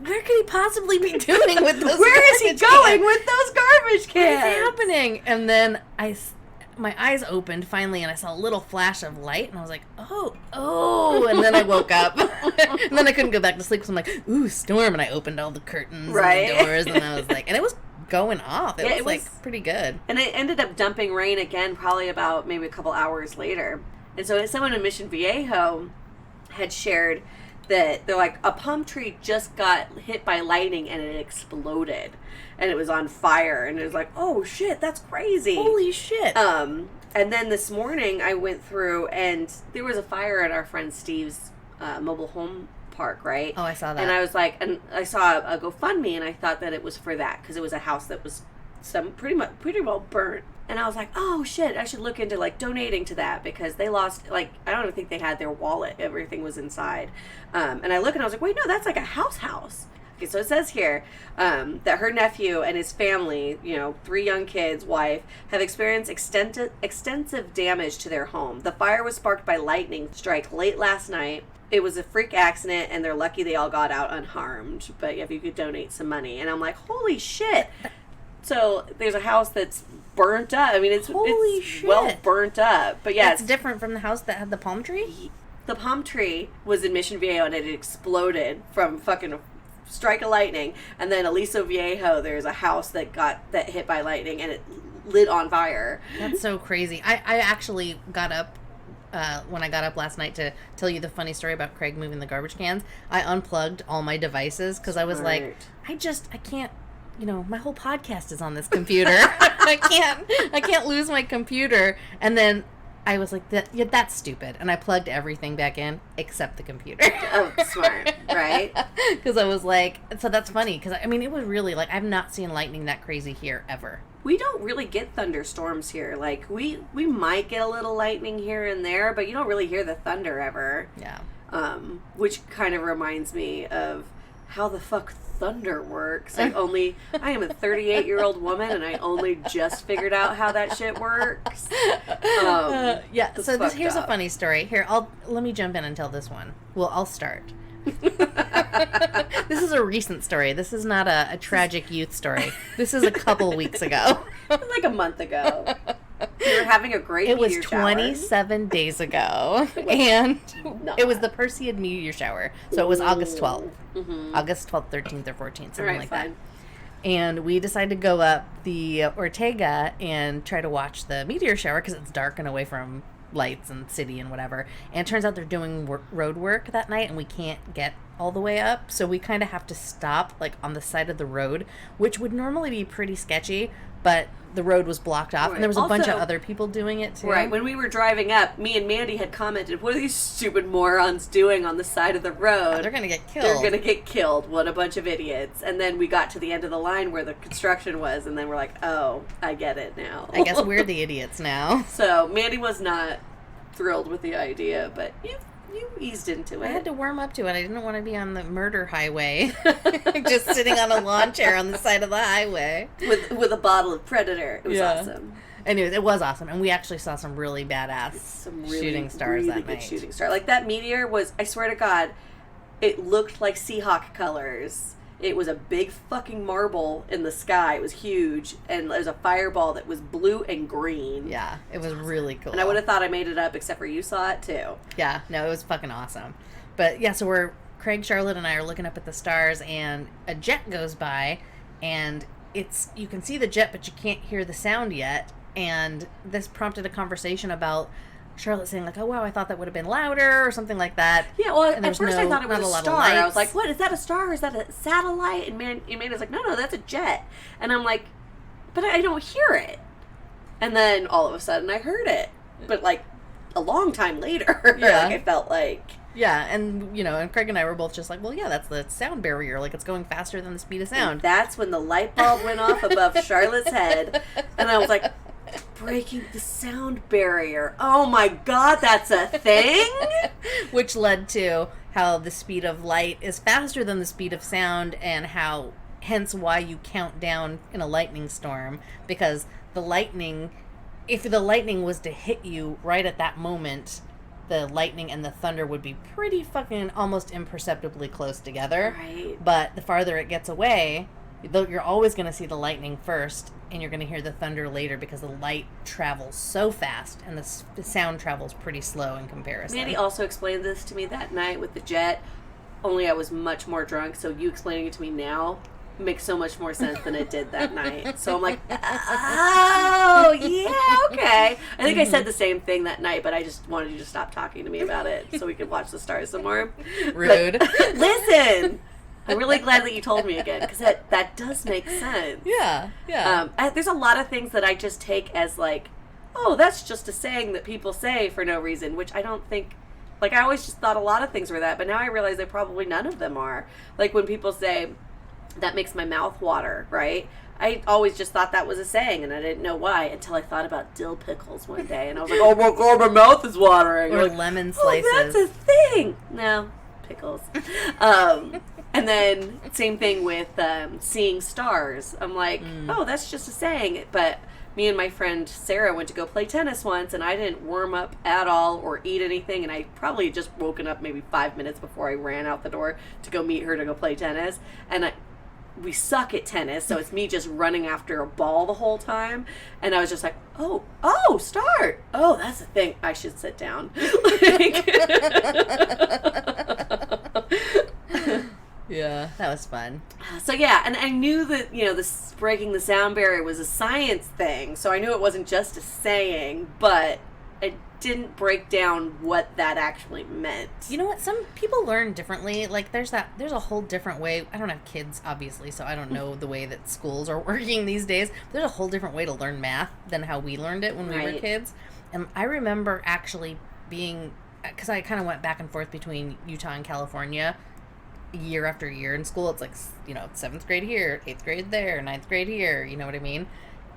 Where could he possibly be doing with those Where is he going with those garbage cans? What is happening? And then my eyes opened finally and I saw a little flash of light and I was like, oh, and then I woke up. And then I couldn't go back to sleep because I'm like, ooh, storm. And I opened all the curtains and the doors and I was like, and it was going off. It was like pretty good. And it ended up dumping rain again probably about maybe a couple hours later. And so someone in Mission Viejo had shared that they're like, a palm tree just got hit by lightning and it exploded and it was on fire, and it was like, oh shit, that's crazy, holy shit. And then this morning I went through and there was a fire at our friend Steve's mobile home park, right? Oh, I saw that. And I was like, and I saw a GoFundMe and I thought that it was for that because it was a house that was pretty well burnt. And I was like, oh shit, I should look into like donating to that because they lost, like, I don't even think they had their wallet. Everything was inside. And I look and I was like, wait, no, that's like a house. Okay, so it says here that her nephew and his family, 3 young kids, wife, have experienced extensive damage to their home. The fire was sparked by lightning strike late last night. it was a freak accident, and they're lucky they all got out unharmed. But if you could donate some money, and I'm like, holy shit! So there's a house that's burnt up. I mean, it's well burnt up. But yeah, it's different from the house that had the palm tree. The palm tree was in Mission Viejo, and it exploded from fucking a strike of lightning. And then Aliso Viejo, there's a house that got hit by lightning, and it lit on fire. That's so crazy. I actually got up when I got up last night to tell you the funny story about Craig moving the garbage cans. I unplugged all my devices because I was like, I can't. You know, my whole podcast is on this computer. I can't lose my computer. And then I was like, that's stupid. And I plugged everything back in except the computer. Oh, smart, right? Because I was like, so that's funny. Because, I mean, it was really, like, I've not seen lightning that crazy here ever. We don't really get thunderstorms here. Like, we might get a little lightning here and there, but you don't really hear the thunder ever. Yeah. Which kind of reminds me of how the fuck thunder works. I am a 38-year-old woman, and I only just figured out how that shit works. Yeah. So here's a funny story. Here, let me jump in and tell this one. Well, I'll start. This is a recent story. This is not a tragic youth story. This is a couple weeks ago. Like a month ago. You were having a great meteor shower. It was 27 days ago, and it was the Perseid meteor shower. So it was August 12th. Mm-hmm. August 12th, 13th, or 14th, something like that. And we decided to go up the Ortega and try to watch the meteor shower because it's dark and away from lights and city and whatever. And it turns out they're doing road work that night, and we can't get all the way up. So we kind of have to stop, like, on the side of the road, which would normally be pretty sketchy, but the road was blocked off, and there was a bunch of other people doing it, too. Right. When we were driving up, me and Mandy had commented, what are these stupid morons doing on the side of the road? They're going to get killed. They're going to get killed. What a bunch of idiots. And then we got to the end of the line where the construction was, and then we're like, oh, I get it now. I guess we're the idiots now. So Mandy was not thrilled with the idea, but you eased into it. I had to warm up to it. I didn't want to be on the murder highway. Just sitting on a lawn chair on the side of the highway. With a bottle of Predator. It was awesome. Anyways, it was awesome. And we actually saw some really badass shooting stars that night. Good shooting star. Like, that meteor was, I swear to God, it looked like Seahawk colors. It was a big fucking marble in the sky. It was huge. And there was a fireball that was blue and green. Yeah, it was really cool. And I would have thought I made it up, except for you saw it too. Yeah, no, it was fucking awesome. But yeah, so Craig, Charlotte, and I are looking up at the stars, and a jet goes by, and you can see the jet, but you can't hear the sound yet. And this prompted a conversation about Charlotte saying, like, oh, wow, I thought that would have been louder or something like that. Yeah, well, at first I thought it was a star. I was like, what, is that a star or is that a satellite? And Amanda's like, no, that's a jet. And I'm like, but I don't hear it. And then all of a sudden I heard it. But, like, a long time later. Yeah. Like, I felt like... Yeah, and, and Craig and I were both just like, well, yeah, that's the sound barrier. Like, it's going faster than the speed of sound. And that's when the light bulb went off above Charlotte's head. And I was like... breaking the sound barrier. Oh my God, that's a thing? Which led to how the speed of light is faster than the speed of sound, and hence why you count down in a lightning storm, because if the lightning was to hit you right at that moment, the lightning and the thunder would be pretty fucking almost imperceptibly close together. Right. But the farther it gets away, you're always going to see the lightning first, and you're going to hear the thunder later, because the light travels so fast and the sound travels pretty slow in comparison. Mandy also explained this to me that night with the jet, only I was much more drunk, so you explaining it to me now makes so much more sense than it did that night. So I'm like, oh, yeah, okay. I think I said the same thing that night, but I just wanted you to stop talking to me about it so we could watch the stars some more. Rude. But, listen! I'm really glad that you told me again, because that does make sense. Yeah. There's a lot of things that I just take as like, oh, that's just a saying that people say for no reason, which I don't think, like, I always just thought a lot of things were that, but now I realize that probably none of them are. Like, when people say, that makes my mouth water, right? I always just thought that was a saying, and I didn't know why until I thought about dill pickles one day, and I was like, oh my God, my mouth is watering. Or like, lemon slices. Oh, that's a thing. No, pickles. And then same thing with seeing stars. I'm like, oh, that's just a saying. But me and my friend Sarah went to go play tennis once, and I didn't warm up at all or eat anything, and I probably just woken up maybe 5 minutes before I ran out the door to go meet her to go play tennis. And we suck at tennis, so it's me just running after a ball the whole time. And I was just like, oh, start. Oh, that's the thing. I should sit down. Yeah, that was fun. So yeah, and I knew that, this breaking the sound barrier was a science thing, so I knew it wasn't just a saying, but it didn't break down what that actually meant. You know what? Some people learn differently. Like, there's a whole different way. I don't have kids, obviously, so I don't know the way that schools are working these days. There's a whole different way to learn math than how we learned it when we were kids. And I remember actually being, because I kind of went back and forth between Utah and California year after year in school. It's like, 7th grade here, 8th grade there, 9th grade here, you know what I mean?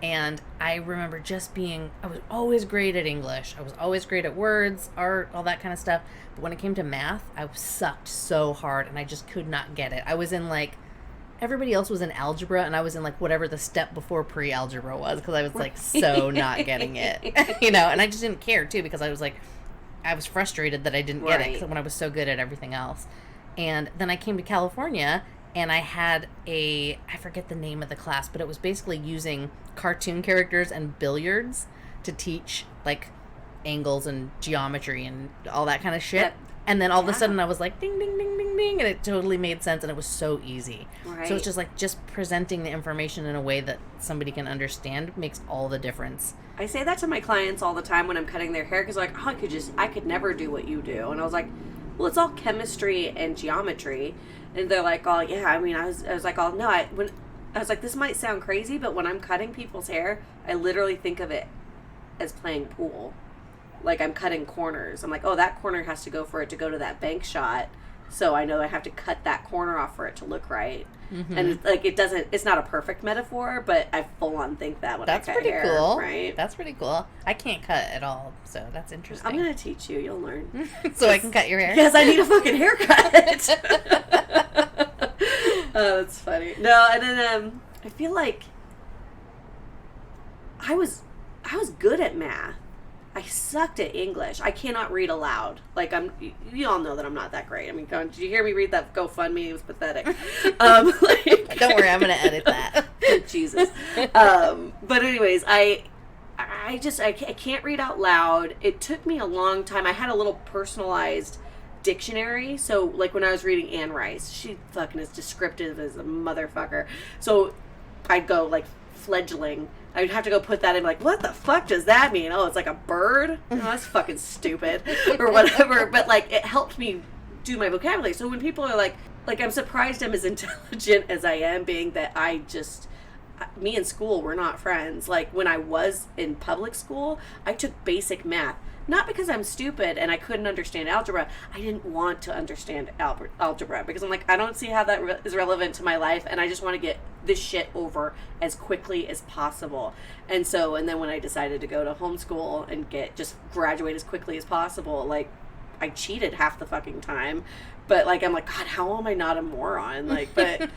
And I remember I was always great at English. I was always great at words, art, all that kind of stuff. But when it came to math, I sucked so hard and I just could not get it. I was in everybody else was in algebra and I was in whatever the step before pre-algebra was, because I was so not getting it, and I just didn't care too, because I was frustrated that I didn't get it when I was so good at everything else. And then I came to California, and I had I forget the name of the class, but it was basically using cartoon characters and billiards to teach, angles and geometry and all that kind of shit. And then all of a sudden I was like, ding, ding, ding, ding, ding, and it totally made sense, and it was so easy. Right. So it's just presenting the information in a way that somebody can understand makes all the difference. I say that to my clients all the time when I'm cutting their hair, because I could never do what you do. And I was like, well, it's all chemistry and geometry. And they're like, oh, yeah, I was like, oh, no, I was like, this might sound crazy, but when I'm cutting people's hair, I literally think of it as playing pool. Like, I'm cutting corners. I'm like, oh, that corner has to go for it to go to that bank shot. So I know I have to cut that corner off for it to look right. Mm-hmm. And it's not a perfect metaphor, but I full on think that when I cut hair. That's pretty cool. Right? That's pretty cool. I can't cut at all, so that's interesting. I'm going to teach you. You'll learn. So I can cut your hair? Yes, I need a fucking haircut. Oh, that's funny. No, and then I feel like I was good at math. I sucked at English. I cannot read aloud. You all know that I'm not that great. I mean, did you hear me read that GoFundMe? It was pathetic. Don't worry, I'm going to edit that. Jesus. But anyways, I can't read out loud. It took me a long time. I had a little personalized dictionary. So, when I was reading Anne Rice, she fucking is descriptive as a motherfucker. So, I'd go, fledgling. I'd have to go put that in, what the fuck does that mean? Oh, it's like a bird? Oh, that's fucking stupid. Or whatever. But, it helped me do my vocabulary. So when people are like, I'm surprised I'm as intelligent as I am, being that me in school were not friends. When I was in public school, I took basic math. Not because I'm stupid and I couldn't understand algebra. I didn't want to understand algebra because I'm I don't see how that is relevant to my life, and I just want to get this shit over as quickly as possible. And then when I decided to go to homeschool and just graduate as quickly as possible, I cheated half the fucking time. But, I'm God, how am I not a moron? But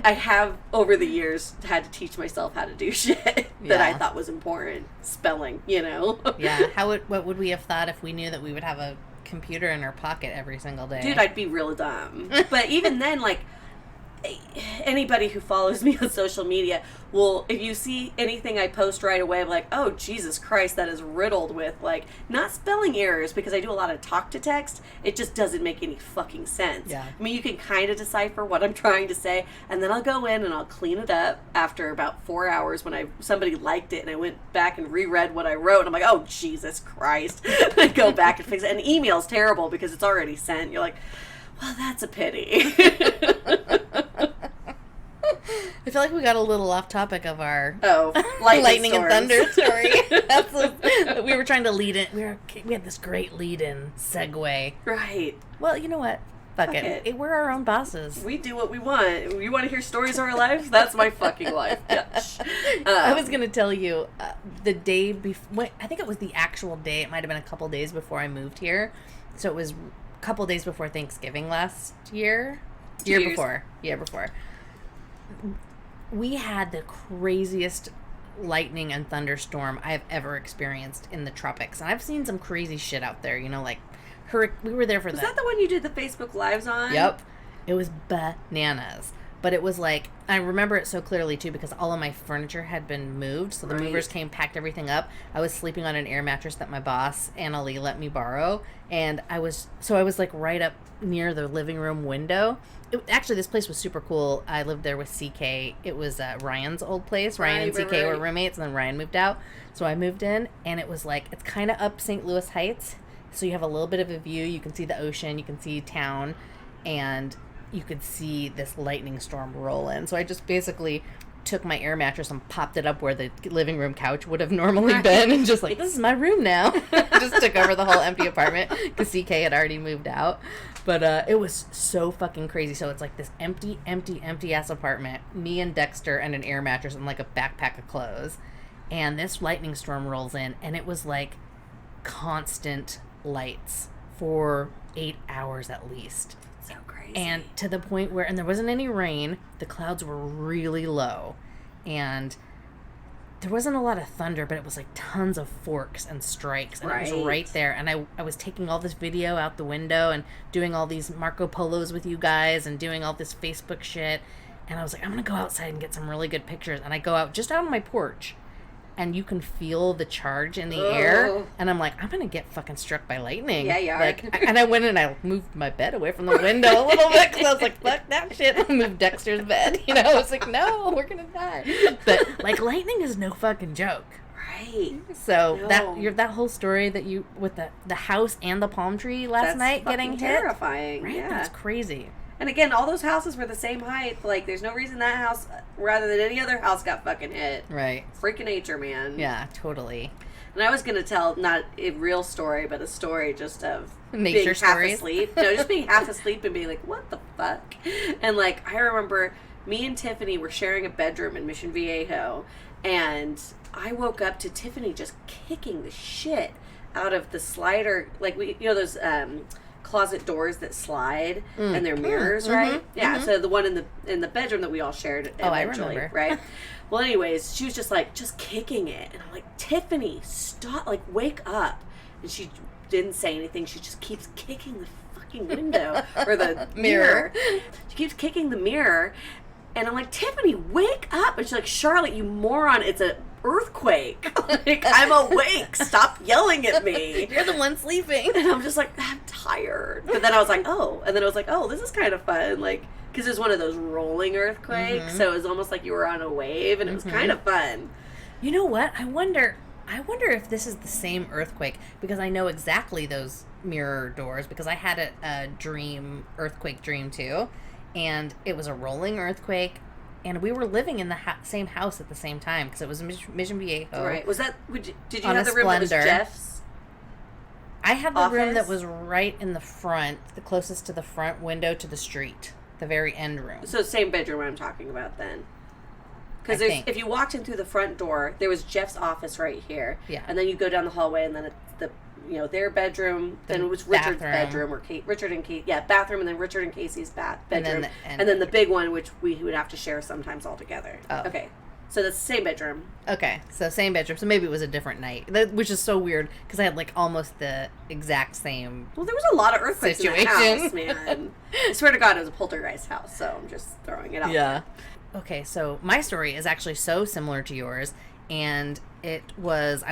I have, over the years, had to teach myself how to do shit that I thought was important. Spelling, Yeah. What would we have thought if we knew that we would have a computer in our pocket every single day? Dude, I'd be real dumb. But even then, anybody who follows me on social media will, if you see anything I post right away, I'm like, oh, Jesus Christ, that is riddled with, not spelling errors, because I do a lot of talk to text. It just doesn't make any fucking sense. Yeah. I mean, you can kind of decipher what I'm trying to say, and then I'll go in and I'll clean it up after about 4 hours when somebody liked it, and I went back and reread what I wrote, and I'm like, oh, Jesus Christ. I go back and fix it. And email's terrible because it's already sent. You're like, well, that's a pity. I feel like we got a little off topic of our lightning and thunder story. We were trying to lead in. We had this great lead-in segue. Right. Well, you know what? Fuck it. We're our own bosses. We do what we want. You want to hear stories of our lives? That's my fucking life. I was going to tell you the day before. I think it was the actual day. It might have been a couple days before I moved here. So it was a couple days before Thanksgiving last year. Year before. We had the craziest lightning and thunderstorm I've ever experienced in the tropics. And I've seen some crazy shit out there, like we were there for Was that the one you did the Facebook Lives on? Yep. It was bananas. But it was like, I remember it so clearly too because all of my furniture had been moved. So the movers came, packed everything up. I was sleeping on an air mattress that my boss, Anna Lee, let me borrow. And I was like right up near the living room window. Actually, this place was super cool. I lived there with CK. It was Ryan's old place. Ryan and CK were roommates, and then Ryan moved out. So I moved in, and it was like, it's kind of up St. Louis Heights. So you have a little bit of a view. You can see the ocean. You can see town. And you could see this lightning storm roll in. So I just basically took my air mattress and popped it up where the living room couch would have normally been and just like, this is my room now. Just took over the whole empty apartment because CK had already moved out. But it was so fucking crazy. So it's like this empty ass apartment, me and Dexter and an air mattress and like a backpack of clothes. And this lightning storm rolls in and it was like constant lights for 8 hours at least. So crazy. And to the point where, and there wasn't any rain, the clouds were really low, and there wasn't a lot of thunder, but it was like tons of forks and strikes, and it was right there. And I was taking all this video out the window and doing all these Marco Polos with you guys and doing all this Facebook shit, and I was like, I'm gonna go outside and get some really good pictures. And I go out just out on my porch, and you can feel the charge in the air, and I'm like, I'm gonna get fucking struck by lightning. Yeah, you are. And I went and I moved my bed away from the window a little bit because I was like, fuck that shit. I moved Dexter's bed. I was like, no, we're gonna die. But like, lightning is no fucking joke. Right. So that whole story that you with the house and the palm tree last night getting hit, terrifying. Right? Yeah. That's crazy. And again, all those houses were the same height. Like, there's no reason that house, rather than any other house, got fucking hit. Right. Freaking nature, man. Yeah, totally. And I was going to tell, not a real story, but a story just of nature being stories. half asleep. No, just being half asleep and being like, what the fuck? And, like, I remember me and Tiffany were sharing a bedroom in Mission Viejo, and I woke up to Tiffany just kicking the shit out of the slider. Like, those closet doors that slide and they're mirrors, right? Yeah, so the one in the bedroom that we all shared eventually, right? Well, anyways, she was just kicking it, and I'm like, Tiffany, stop, like, wake up. And she didn't say anything. She just keeps kicking the fucking window or the mirror. She keeps kicking the mirror, and I'm like, Tiffany, wake up. And she's like, Charlotte, you moron, it's a earthquake. Like, I'm awake. Stop yelling at me. You're the one sleeping. And I'm just like, I'm tired. But then I was like, oh. And then I was like, oh, this is kind of fun. Like, because it was one of those rolling earthquakes. So it was almost like you were on a wave, and it was kind of fun. You know what? I wonder if this is the same earthquake, because I know exactly those mirror doors, because I had a earthquake dream too. And it was a rolling earthquake. And we were living in the same house at the same time because it was Mission Viejo. Right. Was that? Did you have the room that was Jeff's? I had the room that was right in the front, the closest to the front window to the street, the very end room. So same bedroom I'm talking about then. Because if you walked in through the front door, there was Jeff's office right here. Yeah. And then you go down the hallway, and then it's their bedroom. Then it was Richard's bedroom, or Richard and Kate. Yeah, bathroom, and then Richard and Casey's bedroom, and then the big one, which we would have to share sometimes all together. Oh. Okay. So that's the same bedroom. Okay, so same bedroom. So maybe it was a different night, which is so weird because I had like almost the exact same. Well, there was a lot of earthquakes in that house, man. I swear to God, it was a poltergeist house. So I'm just throwing it out. Yeah. Okay, so my story is actually so similar to yours, and I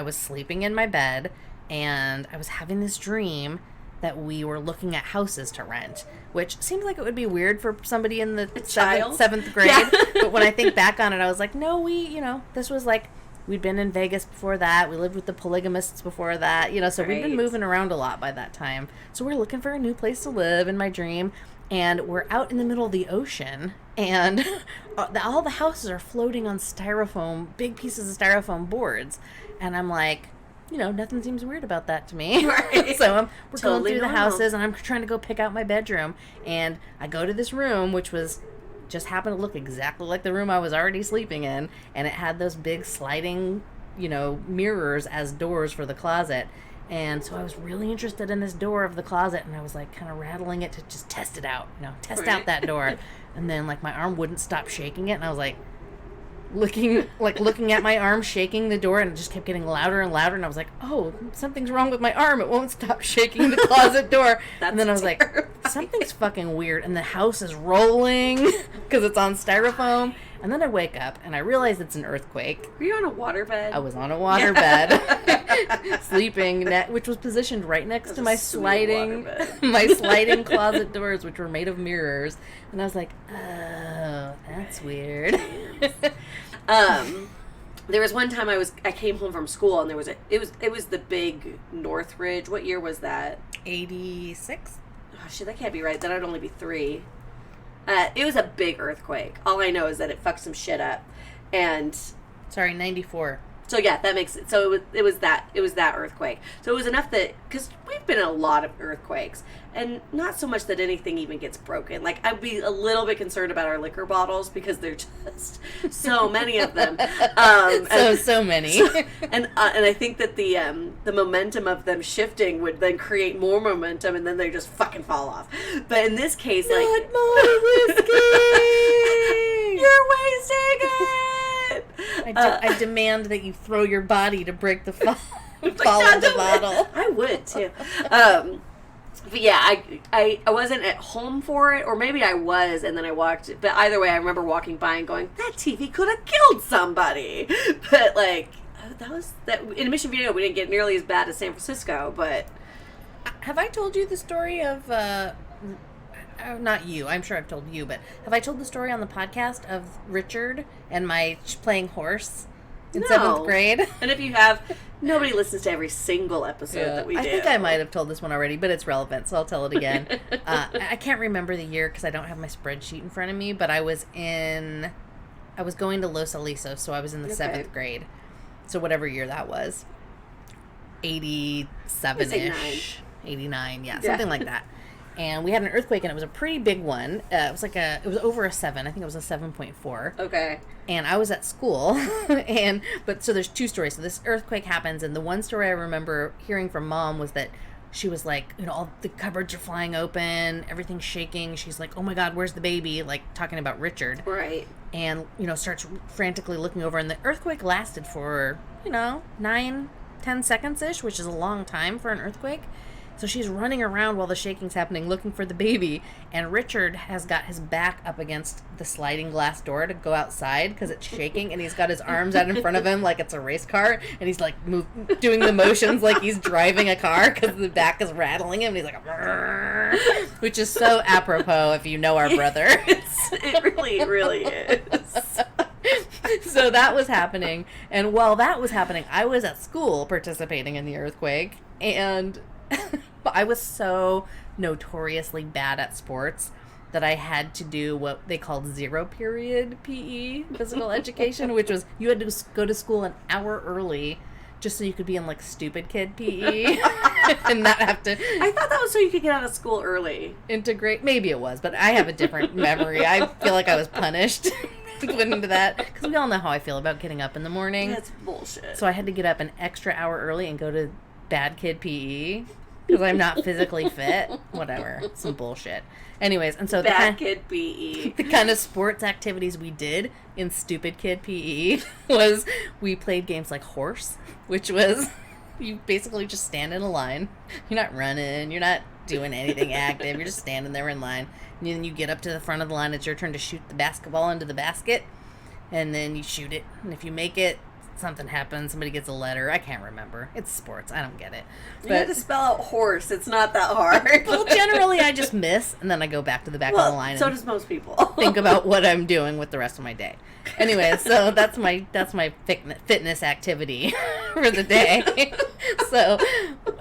was sleeping in my bed, and I was having this dream that we were looking at houses to rent, which seems like it would be weird for somebody in the seventh grade. Yeah. But when I think back on it, I was like, no, this was like, we'd been in Vegas before that. We lived with the polygamists before that, so we'd been moving around a lot by that time. So we're looking for a new place to live in my dream, and we're out in the middle of the ocean, and all the houses are floating on big pieces of styrofoam boards. And I'm like, nothing seems weird about that to me. Right. So we're going through the houses, and I'm trying to go pick out my bedroom. And I go to this room, which just happened to look exactly like the room I was already sleeping in. And it had those big sliding, mirrors as doors for the closet. And so I was really interested in this door of the closet, and I was like kind of rattling it to just test it out, test out that door. And then like my arm wouldn't stop shaking it, and I was like, looking at my arm, shaking the door, and it just kept getting louder and louder. And I was like, "Oh, something's wrong with my arm. It won't stop shaking the closet door." And then I was like, "Something's fucking weird." And the house is rolling because it's on styrofoam. And then I wake up and I realize it's an earthquake. Were you on a waterbed? I was on a waterbed, sleeping, which was positioned right next to my sliding closet doors, which were made of mirrors. And I was like, "Oh, that's weird." There was one time I came home from school and it was the big Northridge. What year was that? 86? Oh shit, that can't be right. Then I'd only be 3. It was a big earthquake. All I know is that it fucked some shit up, and sorry, 94. So yeah, that makes it. So it was that earthquake. So it was enough that, because we've been in a lot of earthquakes, and not so much that anything even gets broken. Like, I'd be a little bit concerned about our liquor bottles because there're just so many of them. So many. And I think that the momentum of them shifting would then create more momentum, and then they just fucking fall off. But in this case, not like, more whiskey. You're wasting it. I demand that you throw your body to break the fall of the bottle. I would too. But yeah, I wasn't at home for it, or maybe I was, and then I walked. But either way, I remember walking by and going, "That TV could have killed somebody." But like, that in Mission Viejo, we didn't get nearly as bad as San Francisco. But have I told you the story of? Not you. I'm sure I've told you, but have I told the story on the podcast of Richard and my playing horse in 7th grade? And if you have, nobody listens to every single episode that we do. I think I might have told this one already, but it's relevant, so I'll tell it again. I can't remember the year because I don't have my spreadsheet in front of me, but I was going to Los Alisos, so I was in the 7th grade. So whatever year that was. 87-ish. 89, yeah, something like that. And we had an earthquake, and it was a pretty big one. It was over a 7. I think it was a 7.4. Okay. And I was at school, so there's 2 stories. So this earthquake happens, and the one story I remember hearing from Mom was that she was like, all the cupboards are flying open, everything's shaking. She's like, "Oh my God, where's the baby?" Like, talking about Richard. Right. And, starts frantically looking over, and the earthquake lasted for, 9-10 seconds-ish, which is a long time for an earthquake. So she's running around while the shaking's happening, looking for the baby, and Richard has got his back up against the sliding glass door to go outside because it's shaking, and he's got his arms out in front of him like it's a race car, and he's like doing the motions like he's driving a car because the back is rattling him, and he's like, which is so apropos if you know our brother. It really is. So that was happening, and while that was happening, I was at school participating in the earthquake, and I was so notoriously bad at sports that I had to do what they called 0 period PE, physical education, which was you had to go to school an hour early just so you could be in like stupid kid PE and not have to. I thought that was so you could get out of school early. Integrate. Maybe it was, but I have a different memory. I feel like I was punished. Put into that because we all know how I feel about getting up in the morning. That's bullshit. So I had to get up an extra hour early and go to bad kid PE because I'm not physically fit. Whatever. Some bullshit. Anyways, and so bad kid PE. The kind of sports activities we did in stupid kid PE was we played games like horse, which was you basically just stand in a line. You're not running. You're not doing anything active. You're just standing there in line. And then you get up to the front of the line. It's your turn to shoot the basketball into the basket. And then you shoot it. And if you make it, something happens. Somebody gets a letter. I can't remember. It's sports. I don't get it. But you have to spell out horse. It's not that hard. Well, generally I just miss. And then I go back to the back of the line. So does most people. Think about what I'm doing with the rest of my day. Anyway, so that's my fitness activity for the day. So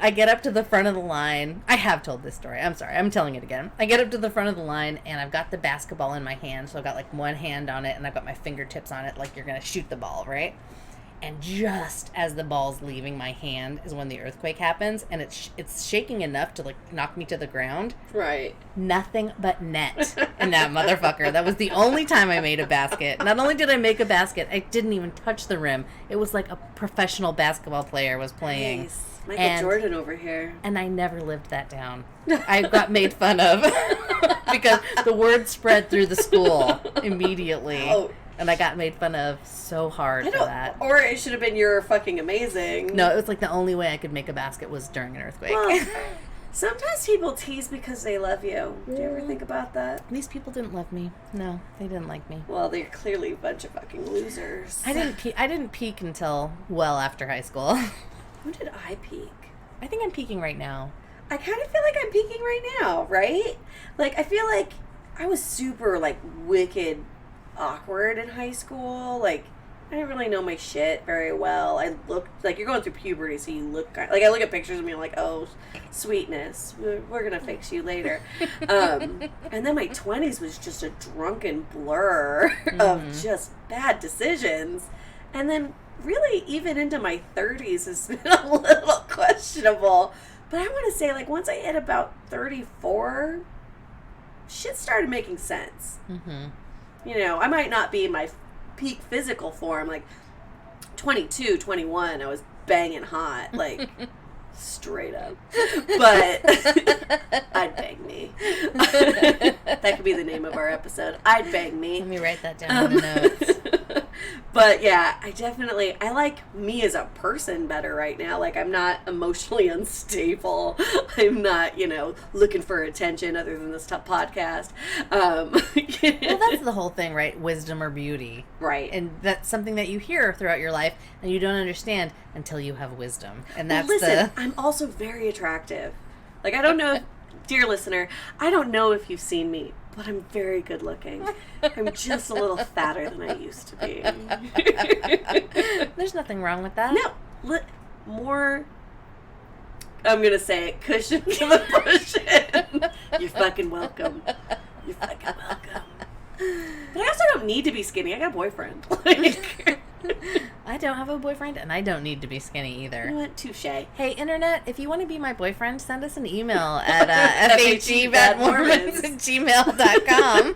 I get up to the front of the line. I have told this story. I'm sorry. I'm telling it again. I get up to the front of the line, and I've got the basketball in my hand. So I've got like one hand on it, and I've got my fingertips on it like you're going to shoot the ball, right? And just as the ball's leaving my hand is when the earthquake happens, and it's shaking enough to like knock me to the ground. Right. Nothing but net in that motherfucker. That was the only time I made a basket. Not only did I make a basket, I didn't even touch the rim. It was like a professional basketball player was playing. Nice. Michael Jordan over here. And I never lived that down. I got made fun of because the word spread through the school immediately. Ouch. And I got made fun of so hard for that. Or it should have been you're fucking amazing. No, it was like the only way I could make a basket was during an earthquake. Well, sometimes people tease because they love you. Do you ever think about that? These people didn't love me. No, they didn't like me. Well, they're clearly a bunch of fucking losers. I didn't peak until well after high school. When did I peak? I think I'm peaking right now. I kind of feel like I'm peaking right now, right? Like, I feel like I was super, like, wicked awkward in high school. Like, I didn't really know my shit very well. I looked, like, you're going through puberty, so you look, like, I look at pictures of me and I'm like, oh, sweetness, we're gonna fix you later. And then my 20s was just a drunken blur of just bad decisions. And then really, even into my 30s has been a little questionable. But I want to say, like, once I hit about 34, shit started making sense. Mm-hmm. You know, I might not be in my peak physical form. Like, 22, 21, I was banging hot. Like, straight up. But I'd bang me. That could be the name of our episode. I'd bang me. Let me write that down in the notes. But yeah, I like me as a person better right now. Like, I'm not emotionally unstable. I'm not, looking for attention other than this podcast. Well, that's the whole thing, right? Wisdom or beauty. Right. And that's something that you hear throughout your life and you don't understand until you have wisdom. And that's I'm also very attractive. Like, I don't know, dear listener, I don't know if you've seen me, but I'm very good looking. I'm just a little fatter than I used to be. There's nothing wrong with that. No, more, I'm going to say it, cushion to the cushion. You're fucking welcome. You're fucking welcome. But I also don't need to be skinny. I got a boyfriend. I don't have a boyfriend, and I don't need to be skinny either. You know what? Touche. Hey, Internet, if you want to be my boyfriend, send us an email at fhebadmormons@gmail.com.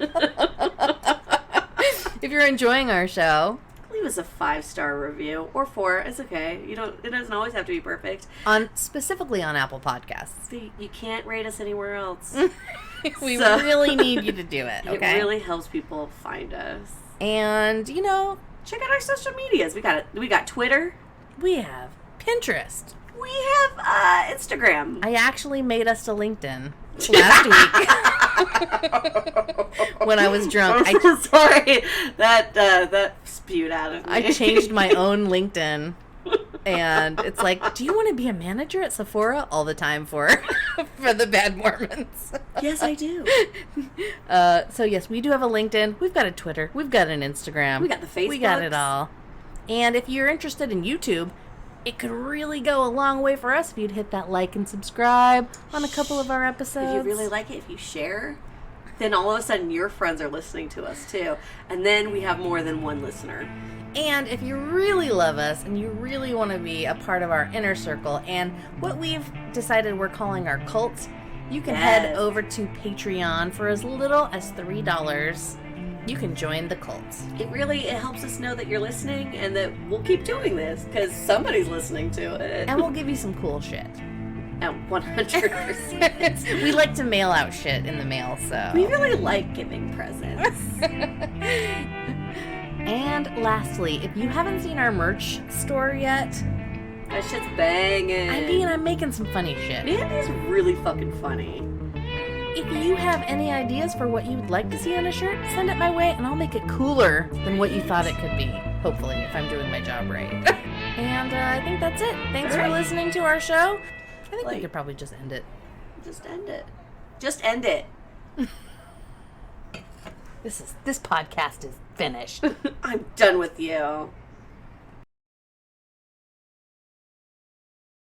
If you're enjoying our show, leave us a 5-star review, or 4. It's okay. It doesn't always have to be perfect. Specifically on Apple Podcasts. See, you can't rate us anywhere else. We really need you to do it, okay? It really helps people find us. And, check out our social medias. We got Twitter. We have Pinterest. We have Instagram. I actually made us a LinkedIn last week when I was drunk. I'm so sorry. That spewed out of me. I changed my own LinkedIn. And it's like, do you want to be a manager at Sephora all the time for the Bad Mormons? Yes, I do. So yes, we do have a LinkedIn. We've got a Twitter. We've got an Instagram. We got the Facebook. We got it all. And if you're interested in YouTube, it could really go a long way for us if you'd hit that like and subscribe on a couple of our episodes. If you really like it, if you share, then all of a sudden your friends are listening to us too. And then we have more than one listener. And if you really love us and you really want to be a part of our inner circle and what we've decided we're calling our cult, you can head over to Patreon for as little as $3. You can join the cult. It helps us know that you're listening and that we'll keep doing this because somebody's listening to it. And we'll give you some cool shit. 100%. We like to mail out shit in the mail, so. We really like giving presents. And lastly, if you haven't seen our merch store yet, that shit's banging. I'm making some funny shit. Mandy's really fucking funny. If you have any ideas for what you'd like to see on a shirt, send it my way and I'll make it cooler than what you thought it could be. Hopefully, if I'm doing my job right. And I think that's it. Thanks for listening to our show. I think we could probably just end it. Just end it. Just end it. This podcast is finished. I'm done with you.